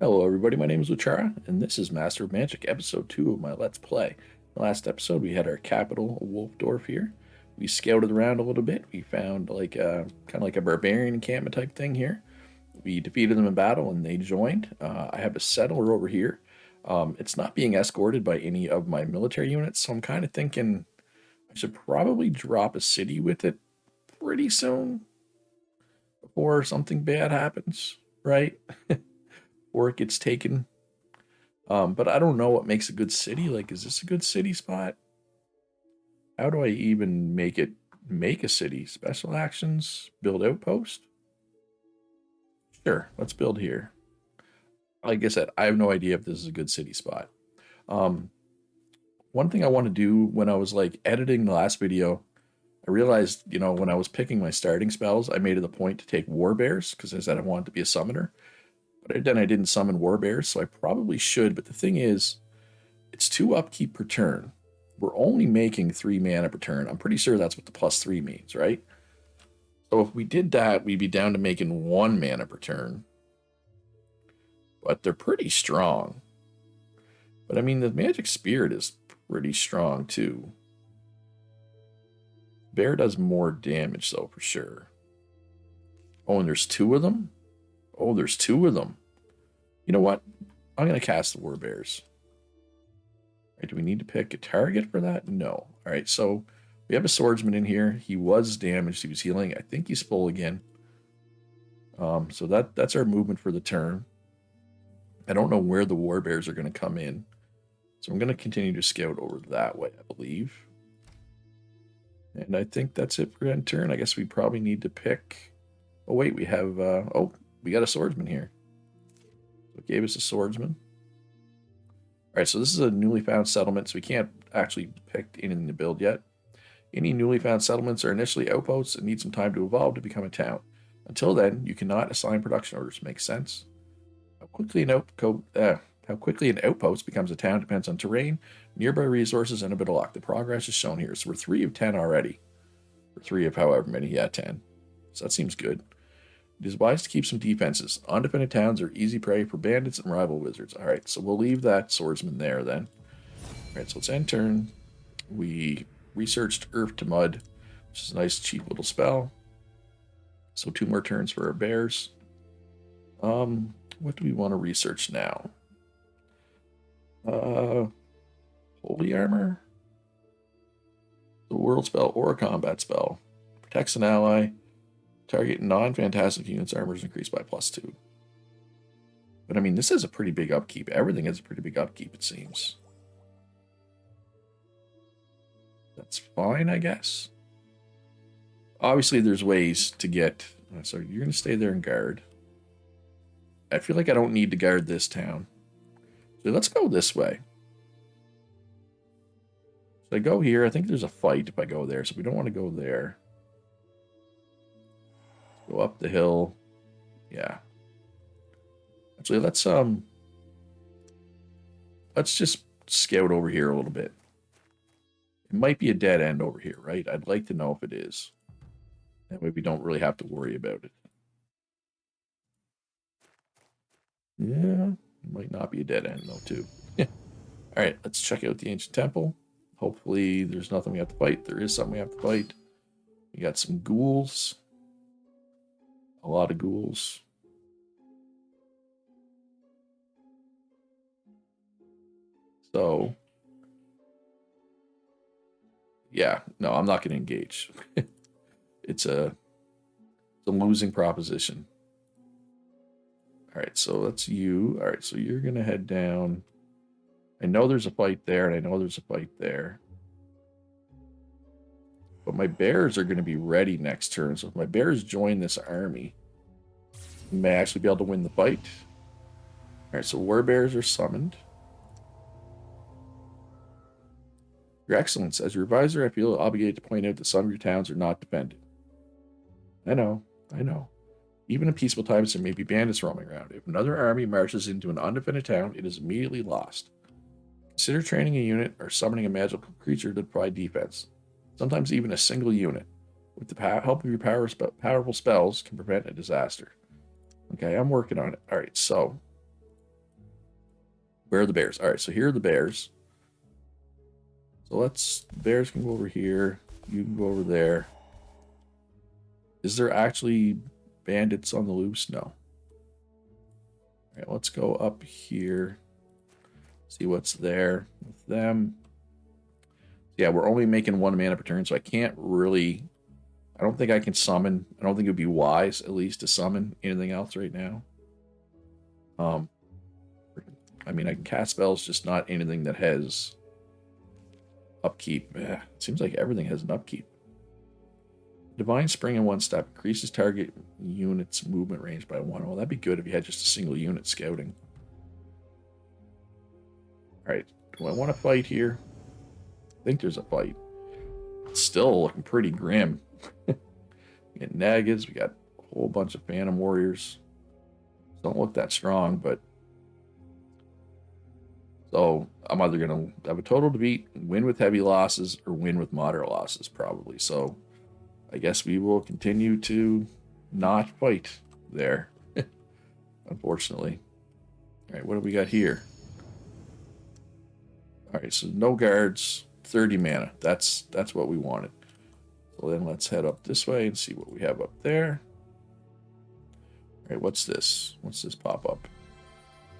Hello everybody, my name is Luchara, and this is Master of Magic, episode 2 of my Let's Play. The last episode, we had our capital, Wolfdorf here. We scouted around a little bit. We found kind of like a barbarian encampment type thing here. We defeated them in battle, and they joined. I have a settler over here. It's not being escorted by any of my military units, so I'm kind of thinking I should probably drop a city with it pretty soon before something bad happens, right? Or it gets taken. But I don't know what makes a good city. Like, is this a good city spot? How do I even make a city? Special actions, build outpost? Sure, let's build here. Like I said, I have no idea if this is a good city spot. Um, One thing I want to do when I was like editing the last video, I realized, when I was picking my starting spells, I made it a point to take war bears because I said I wanted to be a summoner. But then I didn't summon war bears, so I probably should. But the thing is, it's 2 upkeep per turn. We're only making 3 mana per turn. I'm pretty sure that's what the +3 means, right? So if we did that, we'd be down to making 1 mana per turn. But they're pretty strong. But I mean, the magic spirit is pretty strong too. Bear does more damage though, for sure. Oh, and there's 2 of them? Oh, there's 2 of them. You know what? I'm going to cast the war bears. Right, do we need to pick a target for that? No. All right, so we have a swordsman in here. He was damaged. He was healing. I think he's full again. So that's our movement for the turn. I don't know where the war bears are going to come in. So I'm going to continue to scout over that way, I believe. And I think that's it for end turn. I guess we probably need to pick... Oh, wait, we have... we got a swordsman here. So it gave us a swordsman. All right, so this is a newly found settlement, so we can't actually pick anything to build yet. Any newly found settlements are initially outposts and need some time to evolve to become a town. Until then, you cannot assign production orders. Makes sense. How quickly an outpost becomes a town depends on terrain, nearby resources, and a bit of luck. The progress is shown here. So we're 3 of 10 already. Or 3 of however many. Yeah, 10. So that seems good. It is wise to keep some defenses. Undefended towns are easy prey for bandits and rival wizards. Alright, so we'll leave that swordsman there then. Alright, so let's end turn. We researched Earth to Mud, which is a nice cheap little spell. So 2 more turns for our bears. What do we want to research now? Holy Armor? The world spell or a combat spell. Protects an ally. Target non-fantastic units' armor is increased by +2. But I mean, this is a pretty big upkeep. Everything is a pretty big upkeep, it seems. That's fine, I guess. Obviously, there's ways to get... So you're going to stay there and guard. I feel like I don't need to guard this town. So let's go this way. So I go here. I think there's a fight if I go there, so we don't want to go there. Go up the hill. Yeah. Actually, let's just scout over here a little bit. It might be a dead end over here, right? I'd like to know if it is. That way we don't really have to worry about it. Yeah, it might not be a dead end though, too. All right, let's check out the ancient temple. Hopefully there's nothing we have to fight. There is something we have to fight. We got some ghouls. A lot of ghouls. So, yeah, no, I'm not going to engage. It's a losing proposition. All right, so that's you. All right, so you're going to head down. I know there's a fight there, and I know there's a fight there. But my bears are going to be ready next turn. So if my bears join this army, we may actually be able to win the fight. All right, so war bears are summoned. Your Excellence, as your advisor, I feel obligated to point out that some of your towns are not defended. I know. Even in peaceful times, there may be bandits roaming around. If another army marches into an undefended town, it is immediately lost. Consider training a unit or summoning a magical creature to provide defense. Sometimes even a single unit, with the help of your powerful spells, can prevent a disaster. Okay, I'm working on it. All right, so Where are the bears? All right, so here are the bears. So bears can go over here. You can go over there. Is there actually bandits on the loose? No. All right, let's go up here. See what's there with them. Yeah, we're only making 1 mana per turn, so I can't really... I don't think I can summon. I don't think it would be wise, at least, to summon anything else right now. I mean, I can cast spells, just not anything that has upkeep. It seems like everything has an upkeep. Divine Spring in 1 step increases target unit's movement range by 1. Well, that'd be good if you had just a single unit scouting. All right, do I want to fight here? I think there's a fight. It's still looking pretty grim. We got Nagas, we got a whole bunch of Phantom Warriors. Don't look that strong, but... So I'm either going to have a total defeat, win with heavy losses, or win with moderate losses, probably. So I guess we will continue to not fight there, unfortunately. All right, what do we got here? All right, so no guards, 30 mana. That's what we wanted. So then let's head up this way and see what we have up there. All right, what's this? What's this pop up?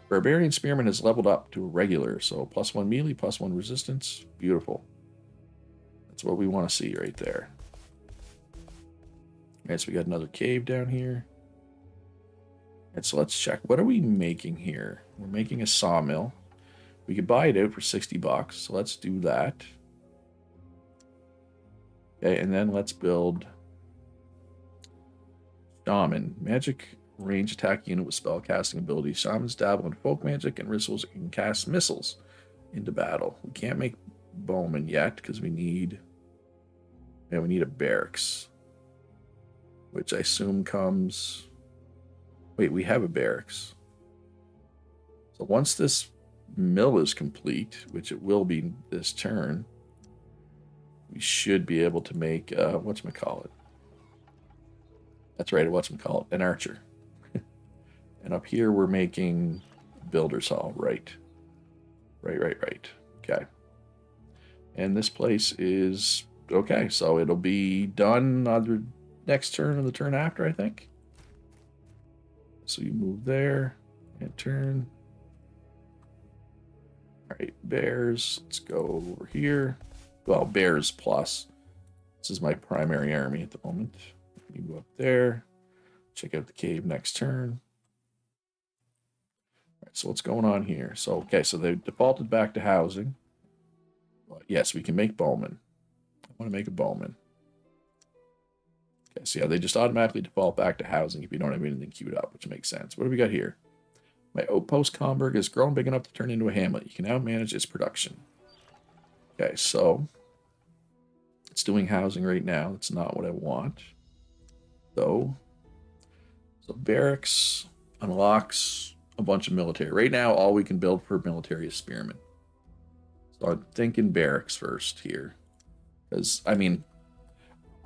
Barbarian Spearman has leveled up to a regular, so +1 melee, +1 resistance. Beautiful. That's what we want to see right there. All right, so we got another cave down here. And so let's check. What are we making here? We're making a sawmill. We could buy it out for 60 bucks, so let's do that. Okay, and then let's build Shaman. Magic range attack unit with spell casting ability. Shamans dabble in folk magic and rituals can cast missiles into battle. We can't make bowmen yet because we need a barracks, which I assume comes... Wait, we have a barracks. So once this mill is complete, which it will be this turn, we should be able to make whatchamacallit. That's right, whatchamacallit, an archer. And up here we're making Builder's Hall, right. Okay. And this place is okay, so it'll be done either next turn or the turn after, I think. So you move there and turn. All right, bears. Let's go over here. Well, bears plus. This is my primary army at the moment. You go up there. Check out the cave next turn. All right, so what's going on here? So, okay, so they defaulted back to housing. But yes, we can make bowmen. I want to make a bowman. Okay, so yeah, they just automatically default back to housing if you don't have anything queued up, which makes sense. What do we got here? My outpost Comberg has grown big enough to turn into a hamlet. You can now manage its production. Okay, so it's doing housing right now. That's not what I want, though. So barracks unlocks a bunch of military. Right now, all we can build for military is spearmen. So I'm thinking barracks first here. Because, I mean,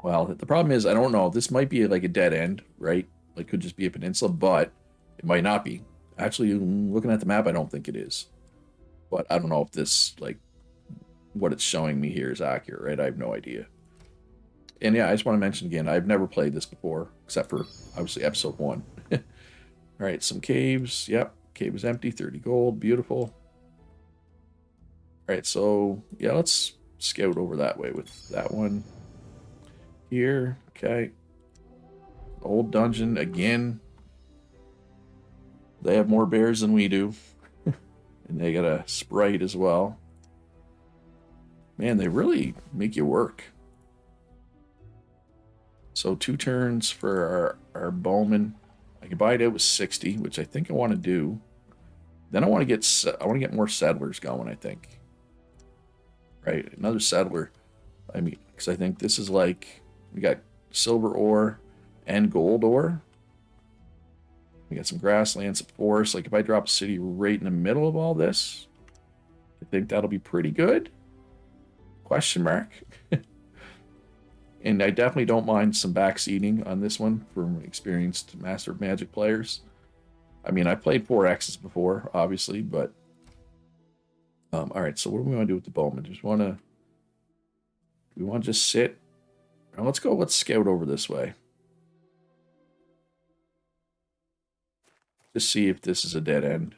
well, the problem is, I don't know. This might be like a dead end, right? Like, could just be a peninsula, but it might not be. Actually, looking at the map, I don't think it is. But I don't know if this, like, what it's showing me here is accurate, right? I have no idea. And yeah, I just want to mention again, I've never played this before, except for, obviously, episode 1. All right, some caves. Yep, cave is empty, 30 gold, beautiful. All right, so, yeah, let's scout over that way with that one. Here, okay. Old dungeon, again. They have more bears than we do. And they got a sprite as well. Man, they really make you work. So 2 turns for our bowman. I can buy it out with 60, which I think I want to do. Then I want to get more settlers going, I think. Right, another settler. I mean, because I think this is like, we got silver ore and gold ore. We got some grasslands, some forests. Like if I drop a city right in the middle of all this, I think that'll be pretty good. Question mark. And I definitely don't mind some backseating on this one from experienced Master of Magic players. I mean, I played 4Xs before, obviously, but All right, so what do we want to do with the bowman? Do we want to just sit? Now let's scout over this way. Just see if this is a dead end.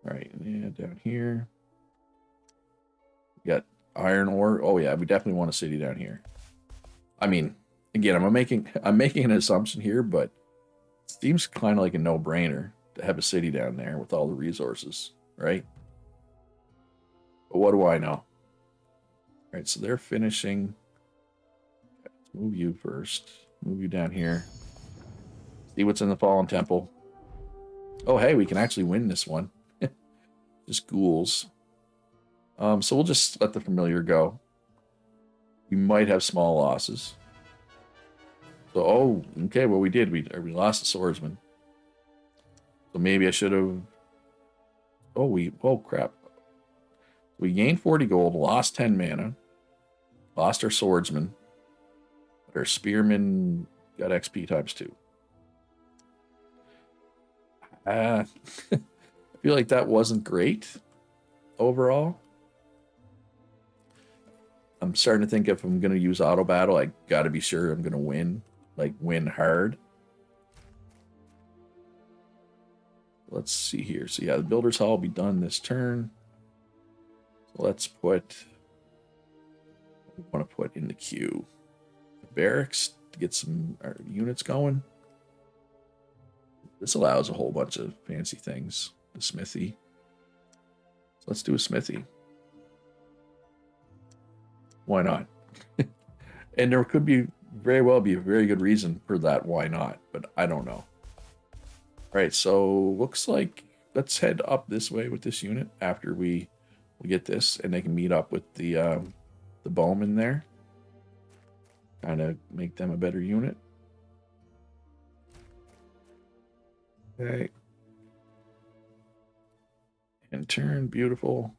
All right, yeah, down here. We got iron ore. Oh yeah, we definitely want a city down here. I mean, again, I'm making an assumption here, but it seems kind of like a no-brainer to have a city down there with all the resources, right? But what do I know? All right, so they're finishing. Let's move you first. Move you down here. See what's in the Fallen Temple. Oh, hey, we can actually win this one. Just ghouls. So we'll just let the familiar go. We might have small losses. So, oh, okay, well, we did. We lost the swordsman. So maybe I should have. Oh, crap. We gained 40 gold, lost 10 mana, lost our swordsman, but our spearman got XP times 2. I feel like that wasn't great overall. I'm starting to think if I'm going to use auto battle, I got to be sure I'm going to win, like win hard. Let's see here. So yeah, the Builder's Hall will be done this turn. So let's put, what do we want to put in the queue? The barracks to get some units going. This allows a whole bunch of fancy things. The smithy. So let's do a smithy. Why not? And there could be very well be a very good reason for that. Why not? But I don't know. All right, so looks like let's head up this way with this unit after we get this, and they can meet up with the bowman there. Kind of make them a better unit. Okay. And turn, beautiful.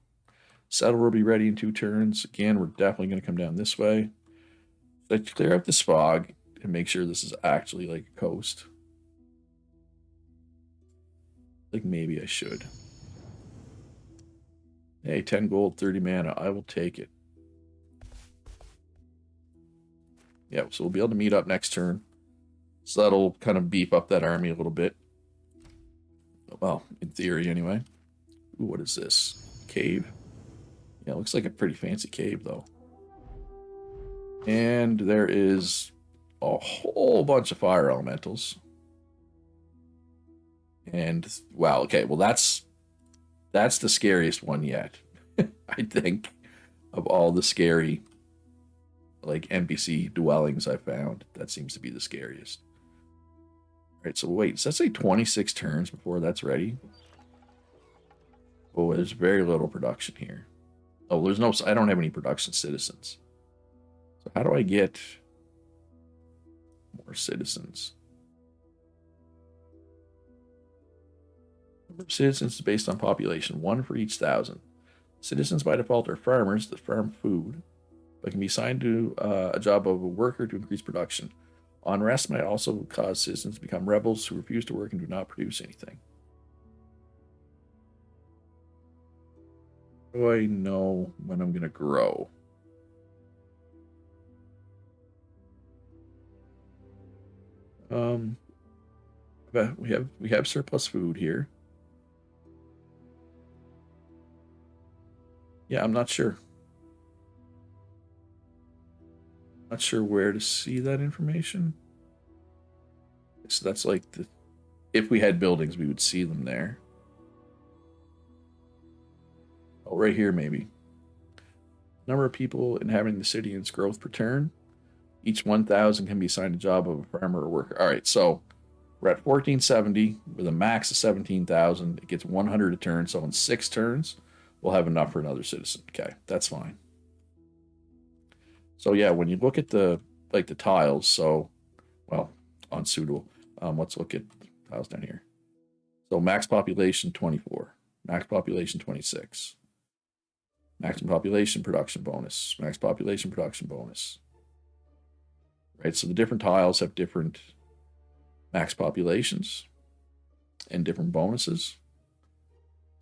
Settle will be ready in 2 turns. Again, we're definitely going to come down this way. Let's clear up this fog and make sure this is actually like a coast. Like maybe I should. Hey, 10 gold, 30 mana. I will take it. Yeah, so we'll be able to meet up next turn. So that'll kind of beef up that army a little bit. Well, in theory anyway. Ooh, what is this? Cave. Yeah, it looks like a pretty fancy cave, though. And there is a whole bunch of fire elementals. And, wow, okay, well, that's the scariest one yet, I think, of all the scary, like, NPC dwellings I found. That seems to be the scariest. All right, so wait, does that say 26 turns before that's ready? Oh, there's very little production here. Oh, there's no, I don't have any production citizens. So how do I get more citizens? Number of citizens is based on population, 1 for each 1,000. Citizens by default are farmers that farm food, but can be assigned to a job of a worker to increase production. Unrest might also cause citizens to become rebels who refuse to work and do not produce anything. Do I know when I'm going to grow? But we have surplus food here. Yeah, I'm not sure. Not sure where to see that information. So that's like if we had buildings, we would see them there. Oh, right here maybe. Number of people inhabiting the city and its growth per turn. Each 1,000 can be assigned a job of a farmer or worker. All right, so we're at 1470 with a max of 17,000. It gets 100 a turn, so in 6 turns, we'll have enough for another citizen. Okay, that's fine. So yeah, when you look at the tiles, so well, unsuitable. Let's look at tiles down here. So max population 24, max population 26, maximum population production bonus, max population production bonus. Right, so the different tiles have different max populations and different bonuses.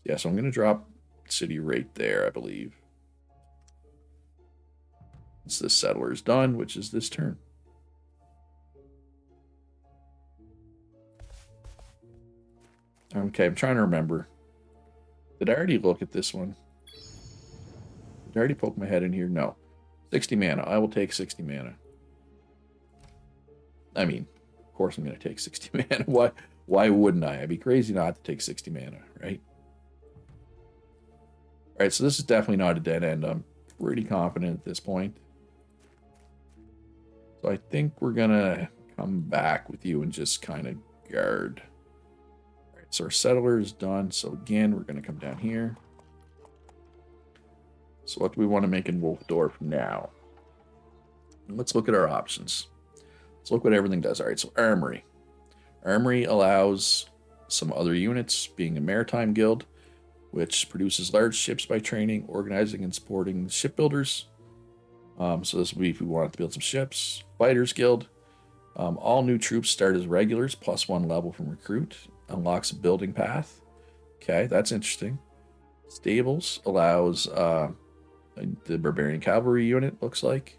Yeah, so I'm going to drop city right there, I believe. Once this settler is done, which is this turn. Okay, I'm trying to remember. Did I already look at this one? Did I already poke my head in here? No. 60 mana. I will take 60 mana. I mean, of course I'm going to take 60 mana. Why wouldn't I? I'd be crazy not to take 60 mana, right? All right, so this is definitely not a dead end. I'm pretty confident at this point. So I think we're going to come back with you and just kind of guard. All right, so our settler is done. So again, we're going to come down here. So what do we want to make in Wolfdorf now? Let's look at our options. Let's look what everything does. All right, so Armory. Armory allows some other units, being a maritime guild, which produces large ships by training, organizing, and supporting shipbuilders. So this would be if we wanted to build some ships. Fighters Guild. All new troops start as regulars, +1 level from recruit. Unlocks a building path. Okay, that's interesting. Stables allows the Barbarian Cavalry unit, looks like.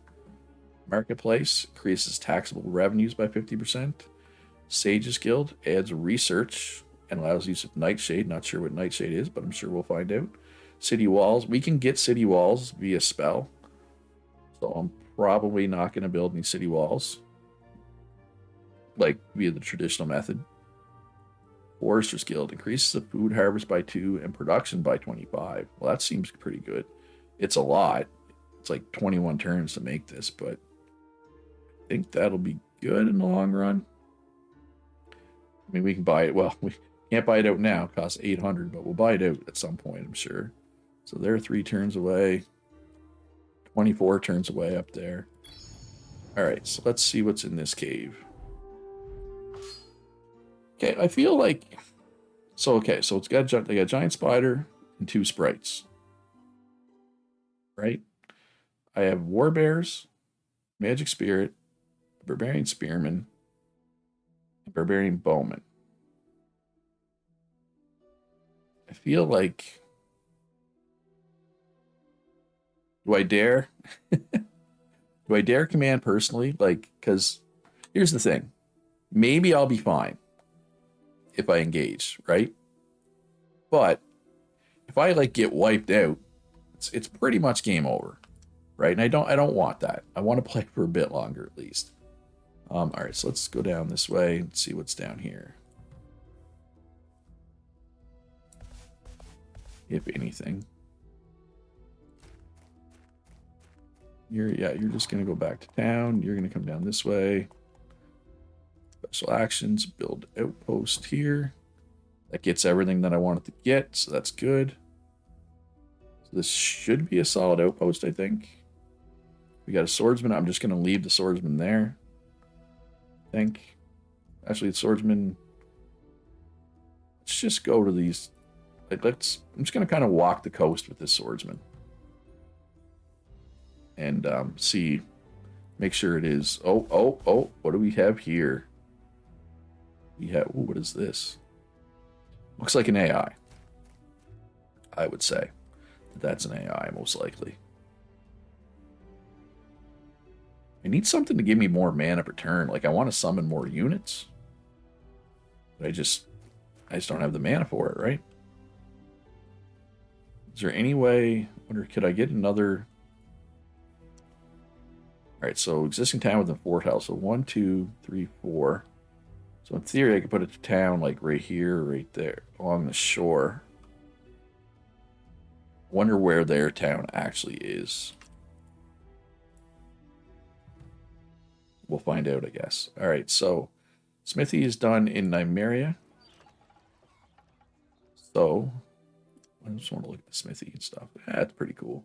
Marketplace increases taxable revenues by 50%. Sages Guild adds research and allows use of Nightshade. Not sure what Nightshade is, but I'm sure we'll find out. City Walls. We can get City Walls via spell. So I'm probably not going to build any City Walls. Like via the traditional method. Foresters Guild increases the food harvest by 2 and production by 25. Well, that seems pretty good. It's a lot. It's like 21 turns to make this, but I think that'll be good in the long run. I mean, we can buy it. Well, we can't buy it out now. It costs 800, but we'll buy it out at some point, I'm sure. So they're 3 turns away. 24 turns away up there. All right, so let's see what's in this cave. Okay, I feel like... So it's got they got a giant spider and 2 sprites. Right? I have war bears, magic spirit, barbarian spearman, and barbarian bowman. I feel like... Do I dare? Do I dare command personally? Like, because here's the thing. Maybe I'll be fine if I engage, right? But if I like get wiped out, it's pretty much game over, right? And I don't want that. I want to play for a bit longer at least. All right, so let's go down this way and see what's down here. If anything. You're just gonna go back to town. You're gonna come down this way. Special actions, build outpost here. That gets everything that I wanted to get, so that's good. So this should be a solid outpost, I think. We got a swordsman. I'm just gonna leave the swordsman there. I think. Actually, the swordsman. Let's just go to these. I'm just gonna kind of walk the coast with this swordsman. And see, make sure it is. Oh, what do we have here? We have, ooh, what is this? Looks like an AI. I would say that's an AI, most likely. I need something to give me more mana per turn. Like, I want to summon more units. But I just don't have the mana for it, right? Is there any way, could I get another... All right, so existing town within 4 tiles. So 1, 2, 3, 4. So in theory, I could put it to town like right here, right there, along the shore. Wonder where their town actually is. We'll find out, I guess. All right, so Smithy is done in Nymeria. So I just want to look at the Smithy and stuff. That's pretty cool.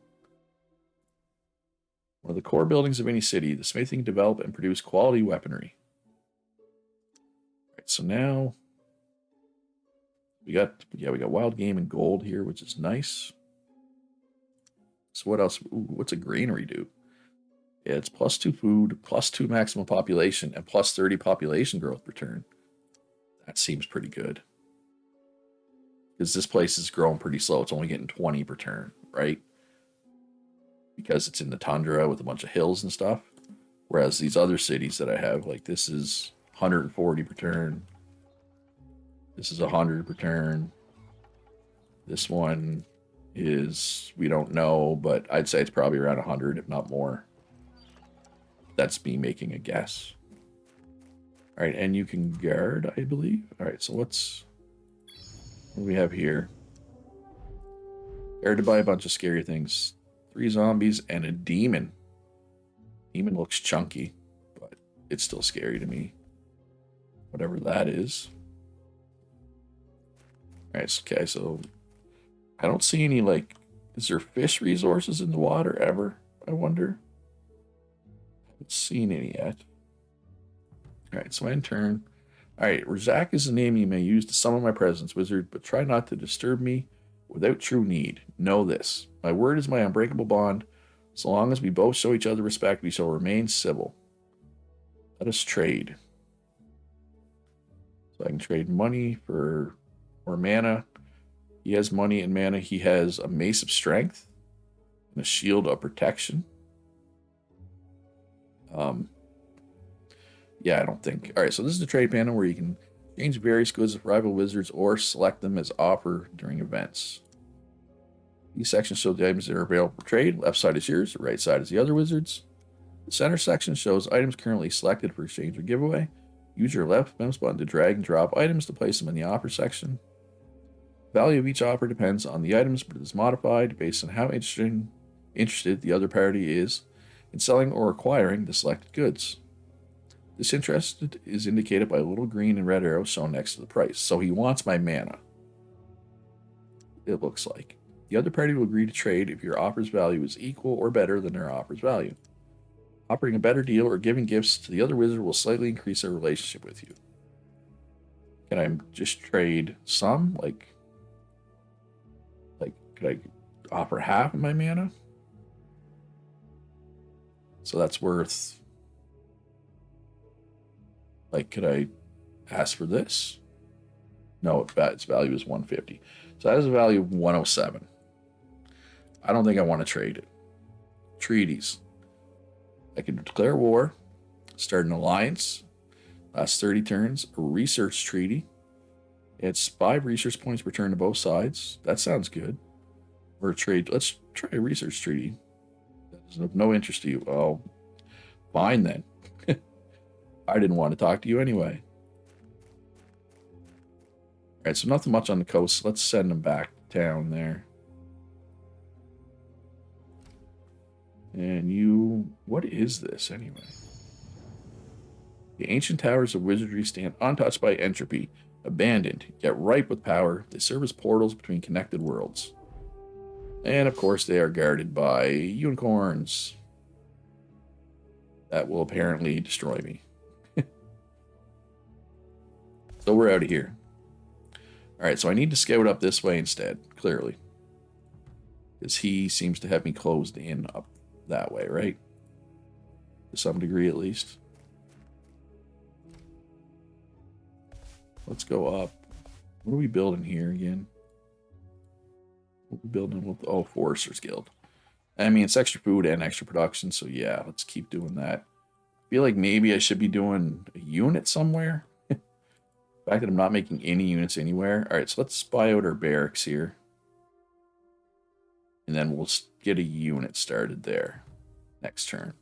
One of the core buildings of any city, the Smithy can develop and produce quality weaponry. All right, so now we got wild game and gold here, which is nice. So what else? Ooh, what's a granary do? Yeah, it's +2 food, +2 maximum population, and +30 population growth per turn. That seems pretty good. Because this place is growing pretty slow. It's only getting 20 per turn, right? Because it's in the tundra with a bunch of hills and stuff. Whereas these other cities that I have, like this is 140 per turn. This is 100 per turn. This one is, we don't know, but I'd say it's probably around 100, if not more. That's me making a guess. All right, and you can guard, I believe. All right, so what do we have here? Guard to buy a bunch of scary things. 3 zombies and a demon. Demon looks chunky, but it's still scary to me. Whatever that is. All right, okay, so I don't see any, like, is there fish resources in the water ever? I wonder. I haven't seen any yet. All right, so end turn. All right, Razak is the name you may use to summon my presence, wizard, but try not to disturb me without true need. Know this. My word is my unbreakable bond. So long as we both show each other respect, we shall remain civil. Let us trade. So I can trade money for more mana. He has money and mana. He has a mace of strength and a shield of protection. Yeah, I don't think. All right, so this is the trade panel where you can change various goods of rival wizards or select them as offer during events. These sections show the items that are available for trade. Left side is yours, the right side is the other wizard's. The center section shows items currently selected for exchange or giveaway. Use your left mouse button to drag and drop items to place them in the offer section. The value of each offer depends on the items, but is modified based on how interested the other party is in selling or acquiring the selected goods. This interest is indicated by a little green and red arrow shown next to the price. So he wants my mana. It looks like. The other party will agree to trade if your offer's value is equal or better than their offer's value. Offering a better deal or giving gifts to the other wizard will slightly increase their relationship with you. Can I just trade some? Like could I offer half of my mana? So that's worth... Like, could I ask for this? No, its value is 150. So that has a value of 107. I don't think I want to trade it. Treaties. I can declare war, start an alliance, last 30 turns, a research treaty. It's 5 research points per turn to both sides. That sounds good. Or a trade. Let's try a research treaty. That is of no interest to you. Oh, fine then. I didn't want to talk to you anyway. All right, so nothing much on the coast. Let's send them back to town there. And you... What is this, anyway? The ancient towers of wizardry stand untouched by entropy, abandoned, yet ripe with power. They serve as portals between connected worlds. And, of course, they are guarded by unicorns. That will apparently destroy me. So we're out of here. Alright, so I need to scout up this way instead, clearly. Because he seems to have me closed in up that way, right? To some degree, at least. Let's go up. What are we building here again? What are we building with? Oh, Forester's Guild. I mean, it's extra food and extra production, so yeah, let's keep doing that. I feel like maybe I should be doing a unit somewhere. The fact that I'm not making any units anywhere. All right, so let's spy out our barracks here. And then we'll get a unit started there next turn.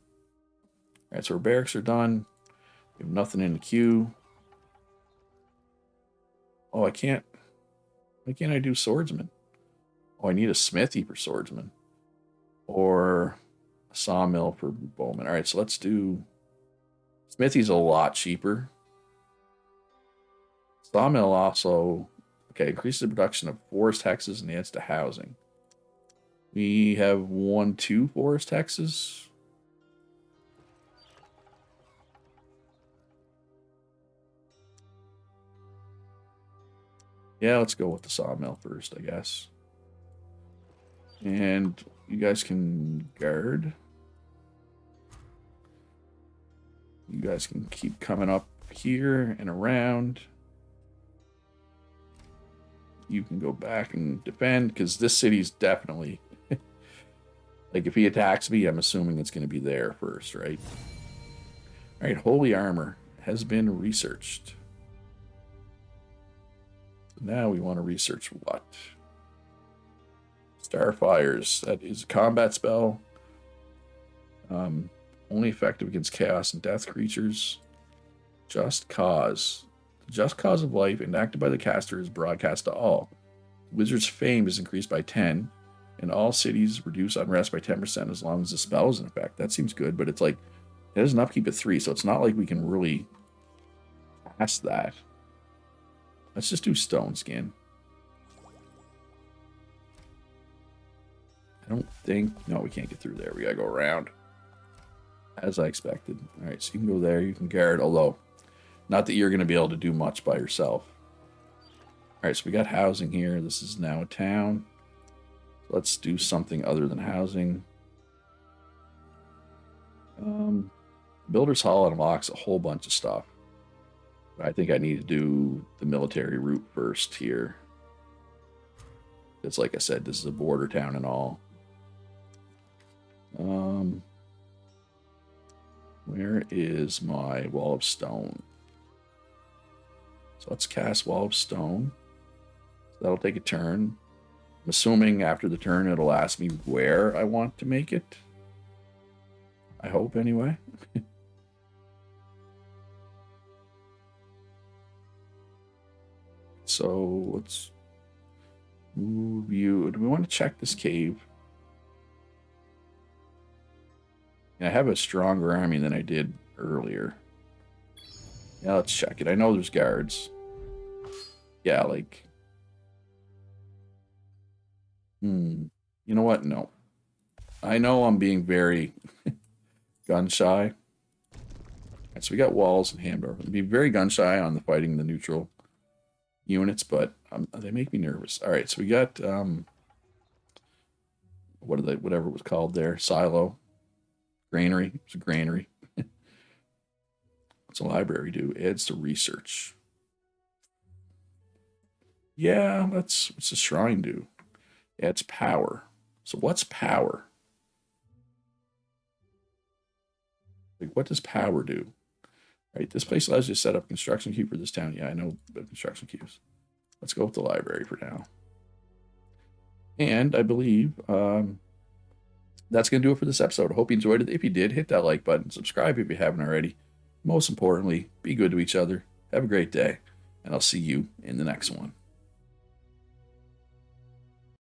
All right, so our barracks are done. We have nothing in the queue. Oh, I can't. Why can't I do swordsman? Oh, I need a smithy for swordsman. Or a sawmill for bowman. All right, so let's do... Smithy's a lot cheaper. Sawmill also, okay, increases the production of forest hexes and adds to housing. We have 2 forest hexes. Yeah, let's go with the sawmill first, I guess. And you guys can guard. You guys can keep coming up here and around. you can go back and defend, because this city's definitely... like, if he attacks me, I'm assuming it's going to be there first, right? All right, holy armor has been researched. Now we want to research what? Starfires. That is a combat spell. Only effective against chaos and death creatures. Just cause. The just cause of life enacted by the caster is broadcast to all. The wizard's fame is increased by 10, and all cities reduce unrest by 10% as long as the spell is in effect. That seems good, but it's like it has an upkeep of 3, so it's not like we can really cast that. Let's just do stone skin. I don't think... No, we can't get through there. We gotta go around. As I expected. Alright, so you can go there. You can guard, although not that you're going to be able to do much by yourself. Alright, so we got housing here. This is now a town. Let's do something other than housing. Builder's Hall unlocks a whole bunch of stuff. I think I need to do the military route first here. It's like I said, this is a border town and all. Where is my Wall of Stone? So let's cast Wall of Stone. So that'll take a turn. I'm assuming after the turn it'll ask me where I want to make it. I hope anyway. So let's move you. Do we want to check this cave? I have a stronger army than I did earlier. Yeah, let's check it. I know there's guards. Yeah, like... You know what? No. I know I'm being very gun-shy. Right, so we got walls and Hamburg. I'm being very gun-shy on the fighting the neutral units, but they make me nervous. All right, so we got... whatever it was called there. Silo. Granary. It's a granary. What's a library do? Adds to research. Yeah, what's a shrine do? Adds power. So what's power? Like, what does power do? Right, this place allows you to set up a construction queue for this town. Yeah, I know about construction queues. Let's go with the library for now. And I believe that's going to do it for this episode. I hope you enjoyed it. If you did, hit that like button. Subscribe if you haven't already. Most importantly, be good to each other. Have a great day. And I'll see you in the next one.